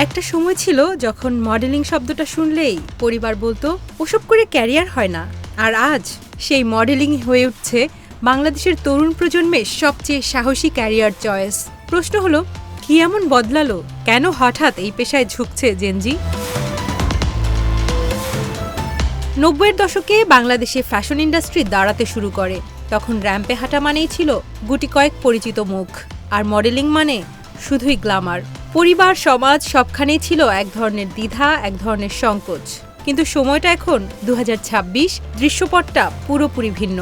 একটা সময় ছিল যখন মডেলিং শব্দটা শুনলেই পরিবার বলতো ওসব করে ক্যারিয়ার হয় না, আর আজ সেই মডেলিং হয়ে উঠছে বাংলাদেশের তরুণ প্রজন্মের সবচেয়ে সাহসী ক্যারিয়ার চয়েস। প্রশ্ন হলো, কি এমন বদলালো? কেন হঠাৎ এই পেশায় ঝুঁকছে জেনজি? 90-এর দশকে বাংলাদেশে ফ্যাশন ইন্ডাস্ট্রি দাঁড়াতে শুরু করে। তখন র্যাম্পে হাঁটা মানেই ছিল গুটি কয়েক পরিচিত মুখ, আর মডেলিং মানে শুধুই গ্ল্যামার। পরিবার, সমাজ সবখানেই ছিল এক ধরনের দ্বিধা, এক ধরনের সংকোচ। কিন্তু সময়টা এখন 2026, দৃশ্যপটটা পুরোপুরি ভিন্ন।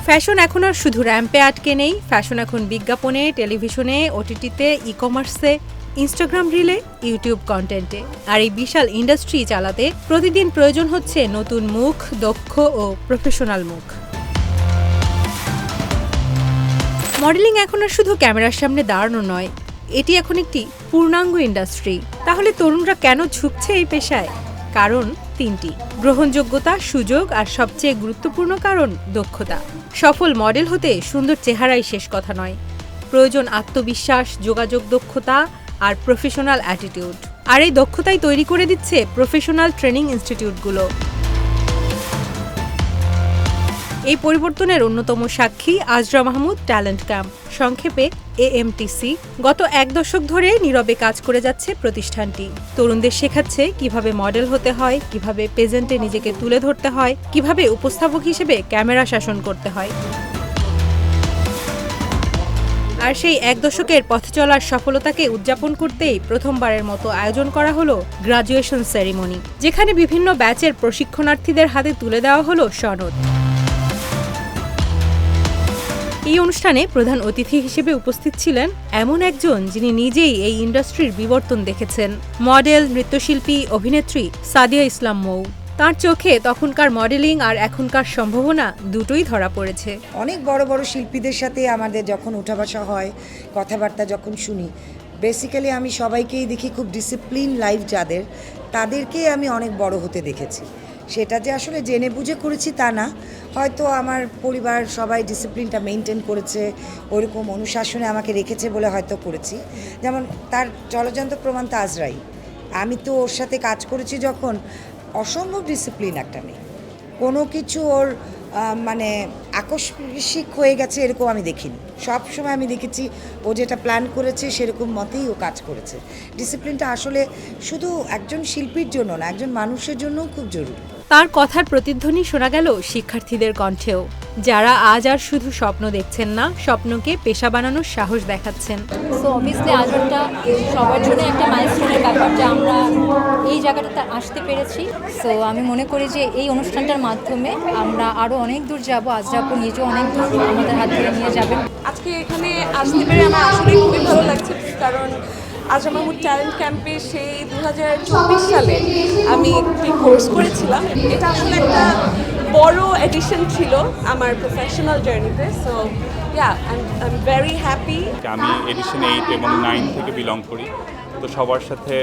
ফ্যাশন এখন আর শুধু র্যাম্পে আটকে নেই। ফ্যাশন এখন বিজ্ঞাপনে, টেলিভিশনে, ওটিটিতে, ই কমার্সে, ইনস্টাগ্রাম রিলে, ইউটিউব কন্টেন্টে। আর এই বিশাল ইন্ডাস্ট্রি চালাতে প্রতিদিন প্রয়োজন হচ্ছে নতুন মুখ, দক্ষ ও প্রফেশনাল মুখ। মডেলিং এখন আর শুধু ক্যামেরার সামনে দাঁড়ানো নয়, এটি এখন একটি পূর্ণাঙ্গ ইন্ডাস্ট্রি। তাহলে তরুণরা কেন ঝুঁকছে এই পেশায়? কারণ তিনটি: গ্রহণযোগ্যতা, সুযোগ, আর সবচেয়ে গুরুত্বপূর্ণ কারণ দক্ষতা। সফল মডেল হতে সুন্দর চেহারাই শেষ কথা নয়, প্রয়োজন আত্মবিশ্বাস, যোগাযোগ দক্ষতা আর প্রফেশনাল অ্যাটিটিউড। আর এই দক্ষতাই তৈরি করে দিচ্ছে প্রফেশনাল ট্রেনিং ইনস্টিটিউটগুলো। এই পরিবর্তনের অন্যতম সাক্ষী আজরা মাহমুদ ট্যালেন্ট ক্যাম্প, সংক্ষেপে AMTC। গত এক দশক ধরে নীরবে কাজ করে যাচ্ছে প্রতিষ্ঠানটি। তরুণদের শেখাচ্ছে কিভাবে মডেল হতে হয়, কিভাবে প্রেজেন্টে নিজেকে তুলে ধরতে হয়, কিভাবে উপস্থাপক হিসেবে ক্যামেরা শাসন করতে হয়। আর সেই এক দশকের পথ চলার সফলতাকে উদযাপন করতেই প্রথমবারের মতো আয়োজন করা হলো গ্রাজুয়েশন সেরিমনি, যেখানে বিভিন্ন ব্যাচের প্রশিক্ষণার্থীদের হাতে তুলে দেওয়া হলো সনদ। এই অনুষ্ঠানে প্রধান অতিথি হিসেবে উপস্থিত ছিলেন এমন একজন যিনি নিজেই এই ইন্ডাস্ট্রির বিবর্তন দেখেছেন, মডেল, নৃত্যশিল্পী, অভিনেত্রী সাদিয়া ইসলাম মৌ। তার চোখে তখনকার মডেলিং আর এখনকার সম্ভাবনা দুটোই ধরা পড়েছে। অনেক বড় বড় শিল্পীদের সাথে আমাদের যখন ওঠা বসা হয়, কথাবার্তা যখন শুনি, বেসিক্যালি আমি সবাইকেই দেখি খুব ডিসিপ্লিন লাইফ যাদের, তাদেরকেই আমি অনেক বড় হতে দেখেছি। সেটা যে আসলে জেনে বুঝে করেছি তা না, হয়তো আমার পরিবার সবাই ডিসিপ্লিনটা মেনটেন করেছে, ওইরকম অনুশাসনে আমাকে রেখেছে বলে হয়তো করেছি। যেমন তার জলজন্ত প্রমাণ তো আজরাই। আমি তো ওর সাথে কাজ করেছি যখন, অসম্ভব ডিসিপ্লিন একটা মেয়ে, কোনো কিছু ওর মানে আকস্মিক হয়ে গেছে এরকম আমি দেখিনি। সব সময় আমি দেখেছি ও যেটা প্ল্যান করেছে সেরকম মতেই ও কাজ করেছে। ডিসিপ্লিনটা আসলে শুধু একজন শিল্পীর জন্য না, একজন মানুষের জন্যও খুব জরুরি। তার কথার প্রতিধ্বনি শোনা গেল শিক্ষার্থীদের কণ্ঠেও, যারা আজ আর শুধু স্বপ্ন দেখছেন না, স্বপ্নকে পেশা বানানোর সাহস দেখাচ্ছেন। সো অবভিয়াসলি আজটা সবার জন্য একটা মাইলস্টোনের ব্যাপার যে আমরা এই জায়গাটাতে আসতে পেরেছি। সো আমি মনে করি যে এই অনুষ্ঠানটার মাধ্যমে আমরা আরও অনেক দূর যাব। আজরাপু নিজেও অনেক দূর আমাদের হাত ধরে নিয়ে যাবেন। আজকে এখানে আসতে পেরে আমার আসলে খুবই ভালো লাগছে, কারণ আজরা মাহমুদ ট্যালেন্ট ক্যাম্পে সেই 2024 সালে আমি একটি কোর্স করেছিলাম। এটা আসলে একটা বড় এডিশন ছিল আমার প্রফেশনাল জার্নিতে। So I am very happy. আমি এডিশন 8 এবং 9 থেকে বিলং করি, তো সবার সাথে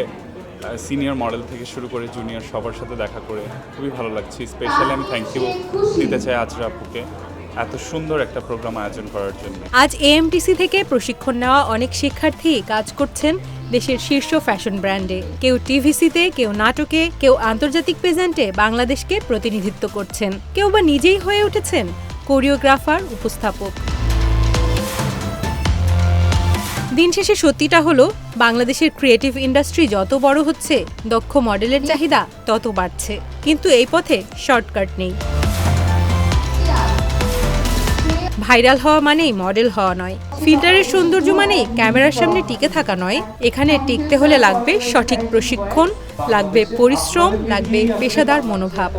সিনিয়র মডেল থেকে শুরু করে জুনিয়র সবার সাথে দেখা করে খুবই ভালো লাগছে। স্পেশালি আমি থ্যাংক ইউ দিতে চাই আজরা আপুকে এত সুন্দর একটা প্রোগ্রাম আয়োজন করার জন্য। আজ AMTC থেকে প্রশিক্ষণ নেওয়া অনেক শিক্ষার্থী কাজ করছেন দেশের শীর্ষ ফ্যাশন ব্র্যান্ডে। কেউ TVCতে, কেউ নাটকে, কেউ আন্তর্জাতিক প্রেজেন্টে বাংলাদেশকে প্রতিনিধিত্ব করছেন, কেউ বা নিজেই হয়ে উঠেছেন কোরিওগ্রাফার, উপস্থাপক। দিন শেষে সত্যিটা হলো, বাংলাদেশের ক্রিয়েটিভ ইন্ডাস্ট্রি যত বড় হচ্ছে, দক্ষ মডেলের চাহিদা তত বাড়ছে। কিন্তু এই পথে শর্টকাট নেই। ভাইরাল হওয়া মানেই মডেল হওয়া নয়, ফিল্টারের সৌন্দর্য মানেই ক্যামেরার সামনে টিকে থাকা নয়। এখানে টিকতে হলে লাগবে সঠিক প্রশিক্ষণ, লাগবে পরিশ্রম, লাগবে পেশাদার মনোভাব।